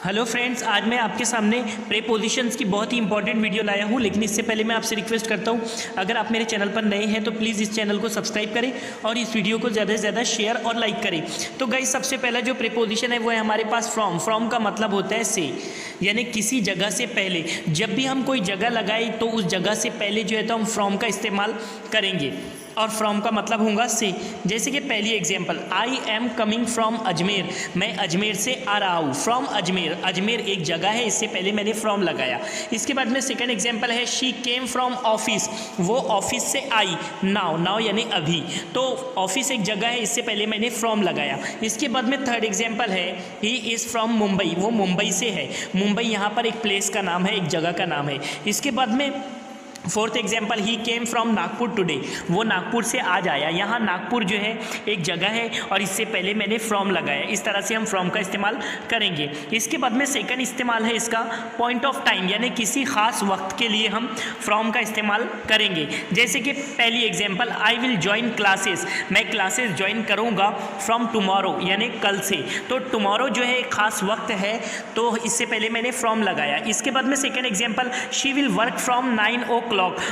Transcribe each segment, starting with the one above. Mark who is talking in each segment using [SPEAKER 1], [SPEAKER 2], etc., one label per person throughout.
[SPEAKER 1] Hello friends, आज मैं आपके सामने प्रीपोजिशंस की बहुत ही इंपॉर्टेंट वीडियो लाया हूँ। लेकिन इससे पहले मैं आपसे रिक्वेस्ट करता हूँ, अगर आप मेरे चैनल पर नए हैं तो प्लीज़ इस चैनल को सब्सक्राइब करें और इस वीडियो को ज़्यादा से ज़्यादा शेयर और लाइक करें। तो गाइस, सबसे पहला जो प्रीपोजिशन है वो है हमारे पास फ्रॉम। फ्रॉम का मतलब होता है से, यानी किसी जगह से पहले। जब भी हम कोई जगह लगाए तो उस जगह से पहले जो है तो हम फ्रॉम का इस्तेमाल करेंगे और फ्रॉम का मतलब होगा से। जैसे कि पहली example, I am coming from Ajmer, मैं अजमेर से आ रहा हूँ। फ्रॉम अजमेर, अजमेर एक जगह है, इससे पहले मैंने फ्रॉम लगाया। इसके बाद में सेकंड एग्जांपल है शी केम फ्रॉम ऑफिस, वो ऑफिस से आई। नाउ, नाउ यानी अभी, तो ऑफिस एक जगह है, इससे पहले मैंने फ्रॉम लगाया। इसके बाद में थर्ड एग्जाम्पल है ही इज़ फ्रॉम मुंबई, वो मुंबई से है। मुंबई यहाँ पर एक प्लेस का नाम है, एक जगह का नाम है। इसके बाद में fourth example, he came from Nagpur today, वो नागपुर से आज आया। यहाँ नागपुर जो है एक जगह है और इससे पहले मैंने फ्रॉम लगाया। इस तरह से हम फ्रॉम का इस्तेमाल करेंगे। इसके बाद में सेकंड इस्तेमाल है इसका पॉइंट ऑफ टाइम, यानी किसी खास वक्त के लिए हम फ्रॉम का इस्तेमाल करेंगे। जैसे कि पहली example, I will join classes, मैं क्लासेस ज्वाइन करूँगा फ्रॉम टुमारो, यानी कल से। तो टुमारो जो है एक खास वक्त है, तो इससे पहले मैंने फ्रॉम लगाया। इसके बाद में second example, she will work from 9 o'clock,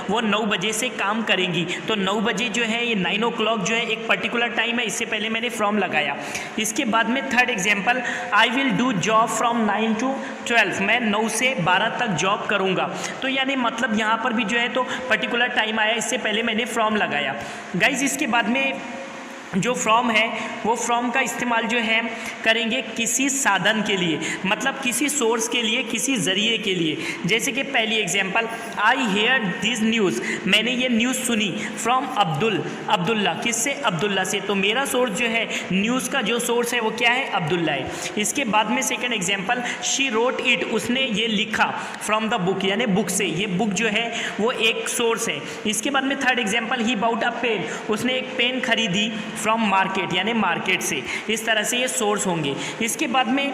[SPEAKER 1] वो 9 बजे से काम करेंगी। तो 9 बजे जो है, ये 9 o'clock जो है एक पर्टिकुलर टाइम है, इससे पहले मैंने फ्रॉम लगाया। इसके बाद में third example, I will do job from 9 to 12, मैं 9 से 12 तक जॉब करूंगा। तो यानी मतलब यहाँ पर भी जो है तो पर्टिकुलर टाइम आया, इससे पहले मैंने फ्रॉम लगाया। गाइज, इसके बाद में जो फ्रॉम है वो फ्रॉम का इस्तेमाल जो है करेंगे किसी साधन के लिए, मतलब किसी सोर्स के लिए, किसी ज़रिए के लिए। जैसे कि पहली example, I hear this news, मैंने ये न्यूज़ सुनी फ्रॉम अब्दुल्ला, किससे? अब्दुल्ला से। तो मेरा सोर्स जो है, न्यूज़ का जो सोर्स है वो क्या है? अब्दुल्ला है। इसके बाद में second example, she wrote it, उसने ये लिखा फ्रॉम द बुक, यानी बुक से। ये बुक जो है वो एक सोर्स है। इसके बाद में थर्ड एग्जांपल, ही बाउट अ पेन, उसने एक पेन खरीदी फ्रॉम मार्केट, यानी मार्केट से। इस तरह से ये सोर्स होंगे। इसके बाद में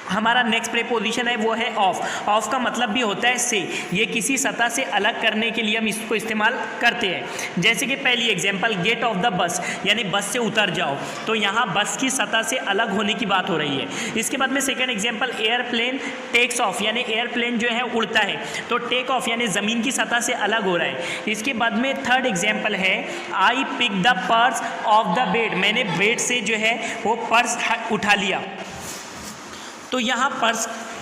[SPEAKER 1] हमारा नेक्स्ट प्रीपोजिशन है वो है ऑफ। ऑफ का मतलब भी होता है से, ये किसी सतह से अलग करने के लिए हम इसको इस्तेमाल करते हैं। जैसे कि पहली example, gate of the bus, यानी बस से उतर जाओ। तो यहाँ बस की सतह से अलग होने की बात हो रही है। इसके बाद में second example, airplane takes off, यानी एयरप्लेन जो है उड़ता है। तो टेक ऑफ यानी ज़मीन की सतह से अलग हो रहा है। इसके बाद में थर्ड एग्जाम्पल है, I pick the purse off the bed, मैंने बेड से जो है वो पर्स उठा लिया। तो यहाँ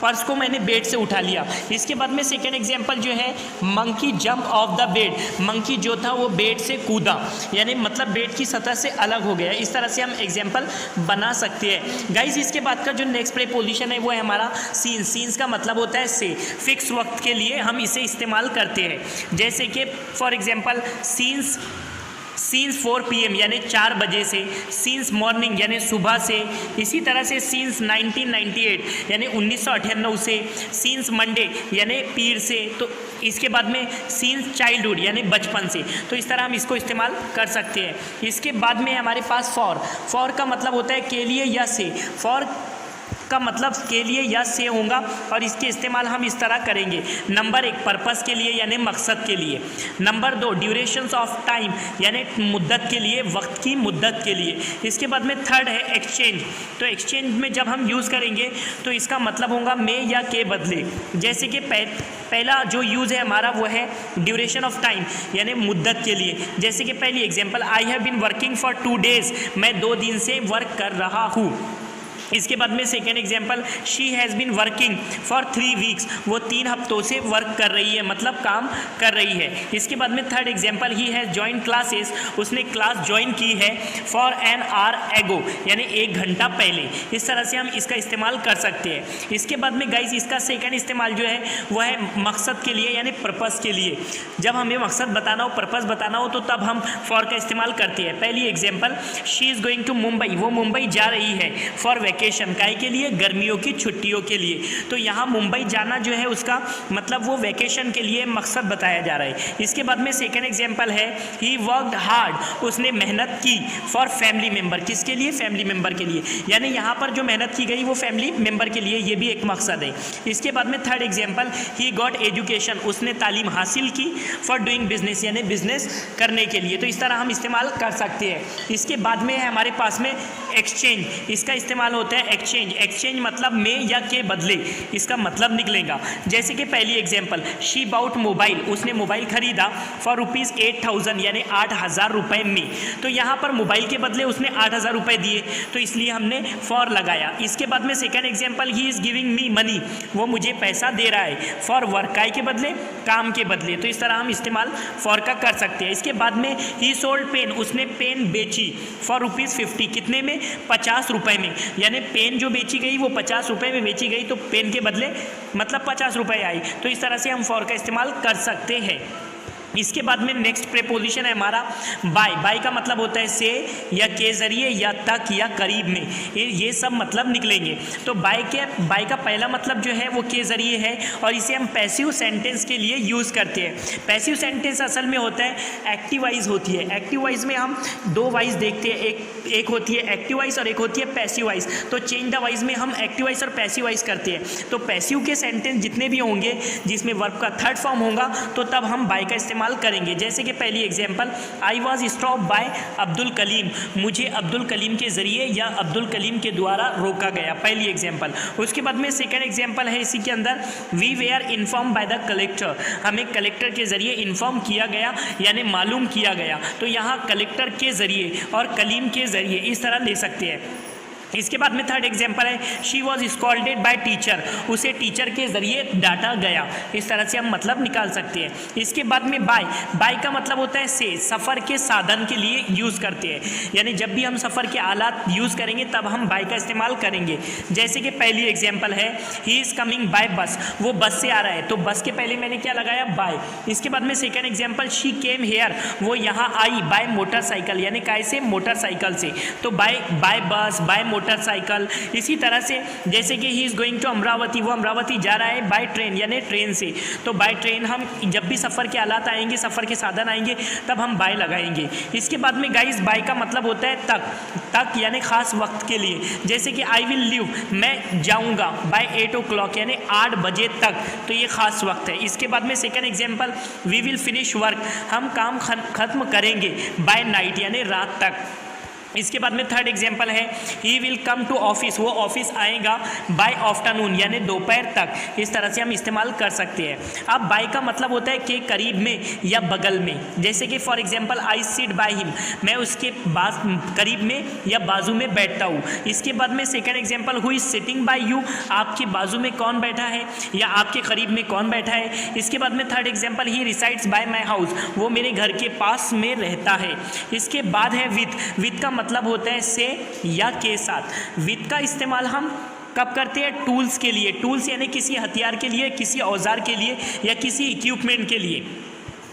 [SPEAKER 1] पर्स को मैंने बेड से उठा लिया। इसके बाद में सेकंड एग्जांपल जो है, monkey jump of the bed, monkey जो था वो बेड से कूदा, यानी मतलब बेड की सतह से अलग हो गया। इस तरह से हम एग्जांपल बना सकते हैं। गाइज, इसके बाद का जो नेक्स्ट प्रीपोजिशन है वो है हमारा सीन्स। सीन्स का मतलब होता है से, फिक्स वक्त के लिए हम इसे इस्तेमाल करते हैं। जैसे कि फॉर एग्जाम्पल, सीन्स 4 PM यानी 4 बजे से, सीन्स मॉर्निंग यानी सुबह से। इसी तरह से सीन्स 1998 यानी 1998 से, सीन्स मंडे यानी पीर से। तो इसके बाद में सीन्स चाइल्डहुड यानी बचपन से। तो इस तरह हम इसको इस्तेमाल कर सकते हैं। इसके बाद में हमारे पास फॉर का मतलब होता है के लिए या से। फॉर का मतलब के लिए या से होगा और इसके इस्तेमाल हम इस तरह करेंगे। नंबर 1, पर्पस के लिए यानी मकसद के लिए। नंबर 2, ड्यूरेशंस ऑफ टाइम यानी मुद्दत के लिए, वक्त की मुद्दत के लिए। इसके बाद में थर्ड है एक्सचेंज। तो एक्सचेंज में जब हम यूज़ करेंगे तो इसका मतलब होगा में या के बदले। जैसे कि पहला जो यूज़ है हमारा वो है ड्यूरेशन ऑफ टाइम यानी मुद्दत के लिए। जैसे कि पहली example, I have been working for 2 days, मैं 2 दिन से वर्क कर रहा हूँ। इसके बाद में second example, she has been working for 3 weeks, वो 3 हफ्तों से वर्क कर रही है, मतलब काम कर रही है। इसके बाद में third example, he has join classes, उसने क्लास ज्वाइन की है फॉर एन आवर एगो, यानी 1 घंटा पहले। इस तरह से हम इसका इस्तेमाल कर सकते हैं। इसके बाद में गाइज, इसका सेकेंड इस्तेमाल जो है वह है मकसद के लिए यानी पर्पस के लिए। जब हमें मकसद बताना हो, पर्पस बताना हो, तो तब हम फॉर का इस्तेमाल करते हैं। पहली example, she is going to Mumbai, वो मुंबई जा रही है फॉर वैकेशन, काहे के लिए? गर्मियों की छुट्टियों के लिए। तो यहाँ मुंबई जाना जो है उसका मतलब वो वैकेशन के लिए मकसद बताया जा रहा है। इसके बाद में सेकंड एग्जांपल है, ही वर्कड हार्ड, उसने मेहनत की फॉर फैमिली मेंबर, किसके लिए? फैमिली मेंबर के लिए। यानी यहाँ पर जो मेहनत की गई वो फैमिली मेंबर के लिए, ये भी एक मकसद है। इसके बाद में third example, he got education, उसने तालीम हासिल की फॉर डूइंग बिजनेस, यानी बिजनेस करने के लिए। तो इस तरह हम इस्तेमाल कर सकते हैं। इसके बाद में है हमारे पास में एक्सचेंज, इसका इस्तेमाल होता होता है एक्सचेंज। एक्सचेंज मतलब में या के बदले, इसका मतलब निकलेगा। जैसे कि पहली एग्जांपल, शी बाउट मोबाइल, उसने मोबाइल खरीदा फॉर रुपीज़ 8000 यानी 8000 रुपये में। तो यहाँ पर मोबाइल के बदले उसने 8000 रुपये दिए, तो इसलिए हमने फॉर लगाया। इसके बाद में second example, he is giving me money, वो मुझे पैसा दे रहा है फॉर वर्क, काय के बदले, काम के बदले। तो इस तरह हम इस्तेमाल फॉर का कर सकते हैं। इसके बाद में ही सोल्ड पेन, उसने पेन बेची फॉर रुपीज़ 50, कितने में, 50 रुपये में। यानी पेन जो बेची गई वो 50 रुपये में बेची गई, तो पेन के बदले मतलब 50 रुपये आई। तो इस तरह से हम फॉर का इस्तेमाल कर सकते हैं। इसके बाद में नेक्स्ट प्रीपोजिशन है हमारा बाय। बाय का मतलब होता है से या के ज़रिए या तक या करीब में, ये सब मतलब निकलेंगे। तो बाय का पहला मतलब जो है वो के ज़रिए है और इसे हम पैसिव सेंटेंस के लिए यूज़ करते हैं। पैसिव सेंटेंस असल में होता है एक्टिव वाइज होती है। एक्टिव वाइज में हम दो वाइज देखते हैं, एक होती है एक्टिव वाइज और एक होती है पैसिव वाइज। तो चेंज द वाइज में हम एक्टिव वाइज और पैसिव वाइज करते हैं। तो पैसिव के सेंटेंस जितने भी होंगे जिसमें वर्ब का थर्ड फॉर्म होगा तो तब हम बाय का इस्तेमाल करेंगे। जैसे कि पहली example, I was stop by Abdul Kaleem, मुझे अब्दुल कलीम के ज़रिए या अब्दुल कलीम के द्वारा रोका गया, पहली एग्जांपल। उसके बाद में सेकंड एग्जांपल है इसी के अंदर, we were inform by the collector, हमें कलेक्टर के ज़रिए इन्फॉर्म किया गया यानी मालूम किया गया। तो यहाँ कलेक्टर के ज़रिए और कलीम के ज़रिए इस तरह ले सकते हैं। इसके बाद में थर्ड एग्जांपल है, she was scolded by teacher, उसे टीचर के ज़रिए डांटा गया। इस तरह से हम मतलब निकाल सकते हैं। इसके बाद में बाय, बाय का मतलब होता है से, सफ़र के साधन के लिए यूज़ करते हैं। यानी जब भी हम सफ़र के आलात यूज़ करेंगे तब हम बाय का इस्तेमाल करेंगे। जैसे कि पहली एग्जाम्पल है, ही इज़ कमिंग बाय बस, वो बस से आ रहा है, तो बस के पहले मैंने क्या लगाया, बाय। इसके बाद में second example, she came here, वो यहाँ आई बाय मोटरसाइकिल, यानी काय से, मोटरसाइकिल से। तो बाय बस, बाय मोटरसाइकिल। इसी तरह से जैसे कि he is going to Amravati, वो अमरावती जा रहा है बाय ट्रेन यानी ट्रेन से। तो बाय ट्रेन हम जब भी सफ़र के हालात आएंगे, सफ़र के साधन आएंगे तब हम बाय लगाएंगे। इसके बाद में गाइस बाय का मतलब होता है तक यानी ख़ास वक्त के लिए। जैसे कि आई विल लीव, मैं जाऊँगा बाय 8 o'clock यानी 8 बजे तक, तो ये ख़ास वक्त है। इसके बाद में second example, we will finish work, हम काम ख़त्म करेंगे बाय नाइट यानी रात तक। इसके बाद में थर्ड एग्जाम्पल है, he will come to office, वो ऑफिस आएगा बाय आफ्टरनून यानी दोपहर तक। इस तरह से हम इस्तेमाल कर सकते हैं। अब बाय का मतलब होता है कि करीब में या बगल में। जैसे कि for example, I sit by him, मैं उसके करीब में या बाजू में बैठता हूँ। इसके बाद में second example, who is sitting bye you, आपके बाजू में कौन बैठा है या आपके करीब में कौन बैठा है। इसके बाद में third example, he resides bye my house, वो मेरे घर के पास में रहता है। इसके बाद है विथ का मतलब होता है से या के साथ। विथ का इस्तेमाल हम कब करते हैं, टूल्स के लिए। टूल्स यानी किसी हथियार के लिए, किसी औजार के लिए या किसी इक्विपमेंट के लिए।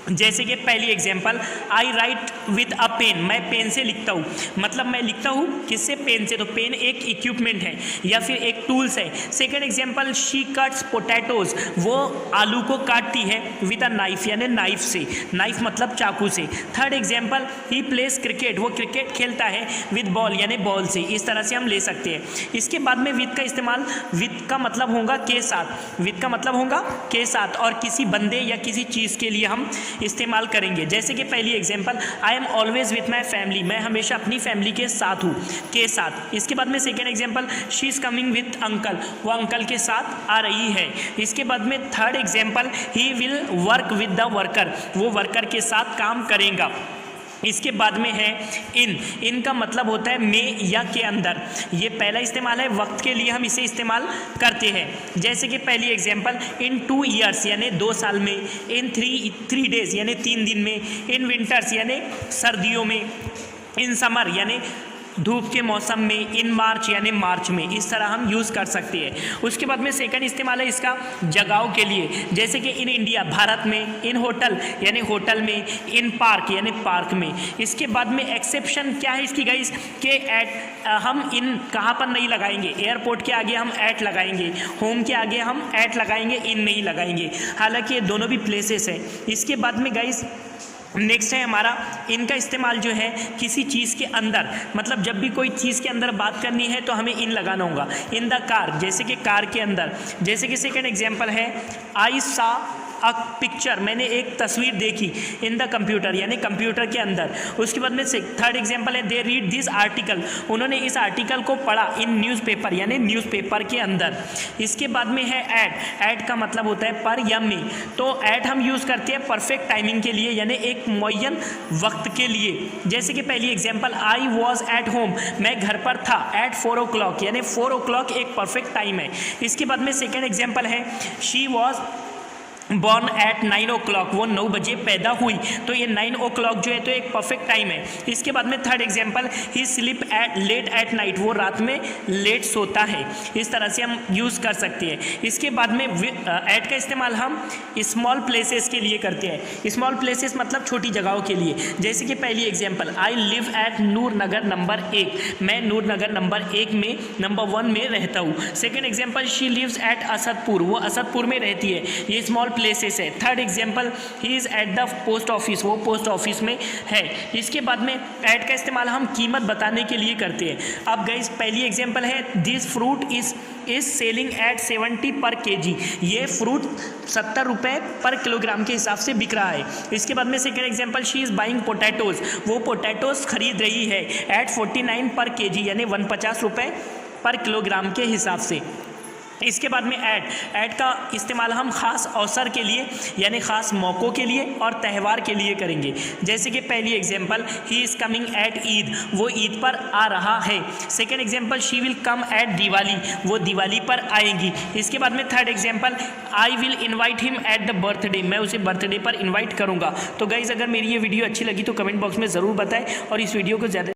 [SPEAKER 1] जैसे कि पहली example, I write with a pen, मैं पेन से लिखता हूँ, मतलब मैं लिखता हूँ किससे, पेन से। तो पेन एक इक्विपमेंट है या फिर एक टूल्स है। Second example, she cuts potatoes, वो आलू को काटती है विद अ नाइफ यानी नाइफ से, नाइफ मतलब चाकू से। थर्ड एग्जाम्पल, ही प्लेस क्रिकेट, वो क्रिकेट खेलता है विद बॉल यानी बॉल से। इस तरह से हम ले सकते हैं। इसके बाद में विद का इस्तेमाल, विद का मतलब होगा के साथ, विद का मतलब होगा के साथ और किसी बंदे या किसी चीज़ के लिए हम इस्तेमाल करेंगे। जैसे कि पहली example, I am always with my family, मैं हमेशा अपनी फैमिली के साथ हूँ, के साथ। इसके बाद में second example, she is coming with uncle, वो अंकल के साथ आ रही है। इसके बाद में third example, he will work with the worker, वो वर्कर के साथ काम करेगा। इसके बाद में है इन का मतलब होता है में या के अंदर। ये पहला इस्तेमाल है, वक्त के लिए हम इसे इस्तेमाल करते हैं। जैसे कि पहली एग्जांपल, इन 2 years यानी 2 साल में, इन 3 days यानी 3 दिन में, इन विंटर्स यानी सर्दियों में, इन समर यानी धूप के मौसम में, इन मार्च यानी मार्च में। इस तरह हम यूज़ कर सकते हैं। उसके बाद में सेकंड इस्तेमाल है इसका जगहों के लिए। जैसे कि इन इंडिया भारत में, इन होटल यानी होटल में, इन पार्क यानी पार्क में। इसके बाद में एक्सेप्शन क्या है इसकी गाइस, के एट हम इन कहाँ पर नहीं लगाएंगे, एयरपोर्ट के आगे हम एट लगाएंगे, होम के आगे हम एट लगाएंगे, इन नहीं लगाएंगे। हालांकि ये दोनों भी प्लेसेस है। इसके बाद में गाइस नेक्स्ट है हमारा, इनका इस्तेमाल जो है किसी चीज़ के अंदर, मतलब जब भी कोई चीज़ के अंदर बात करनी है तो हमें इन लगाना होगा। इन द कार, जैसे कि कार के अंदर। जैसे कि सेकेंड एग्जांपल है, आई सा अ पिक्चर, मैंने एक तस्वीर देखी इन द कंप्यूटर, यानी कंप्यूटर के अंदर। उसके बाद में थर्ड एग्जाम्पल है दे रीड दिस आर्टिकल, उन्होंने इस आर्टिकल को पढ़ा इन न्यूज़पेपर, यानी न्यूज़पेपर के अंदर। इसके बाद में है एट का मतलब होता है पर या में, तो एट हम यूज़ करते हैं परफेक्ट टाइमिंग के लिए, यानी एक मुअय्यन वक्त के लिए। जैसे कि पहली example I was at home, मैं घर पर था एट 4 o'clock, यानी 4 o'clock एक परफेक्ट टाइम है। इसके बाद में सेकेंड एग्जाम्पल है she was born at 9 o'clock, वो 9 बजे पैदा हुई, तो ये 9 o'clock जो है तो एक परफेक्ट टाइम है। इसके बाद में third example he sleep at late at night, वो रात में लेट सोता है। इस तरह से हम यूज़ कर सकते हैं। इसके बाद में एट का इस्तेमाल हम स्मॉल प्लेसेस के लिए करते हैं। स्मॉल प्लेसेस मतलब छोटी जगहों के लिए। जैसे कि पहली example I live at Noor Nagar number 1, मैं नूर नगर नंबर 1 में नंबर 1 में रहता हूँ। Second example she lives at Asadpur, वो असदपुर में रहती है, ये स्मॉल प्लेसेस है। Third example he is at the post office, वो पोस्ट ऑफिस में है। इसके बाद में एट का इस्तेमाल हम कीमत बताने के लिए करते हैं। अब गाइस पहली एग्जाम्पल है this fruit is selling at 70 पर kg, ये फ्रूट 70 रुपये पर किलोग्राम के हिसाब से बिक रहा है। इसके बाद में second example she is buying potatoes, वो पोटैटोज़ खरीद रही है एट 49 पर kg, यानी 150 रुपये पर किलोग्राम के हिसाब से। इसके बाद में ऐड का इस्तेमाल हम ख़ास अवसर के लिए, यानी ख़ास मौक़ों के लिए और त्यौहार के लिए करेंगे। जैसे कि पहली example he is coming at Eid, वो ईद पर आ रहा है। Second example she will come at Diwali, वो दिवाली पर आएंगी। इसके बाद में third example I will invite him at the birthday, मैं उसे बर्थडे पर इन्वाइट करूँगा। तो गाइज़ अगर मेरी ये वीडियो अच्छी लगी तो कमेंट बॉक्स में ज़रूर बताएं और इस वीडियो को ज़्यादा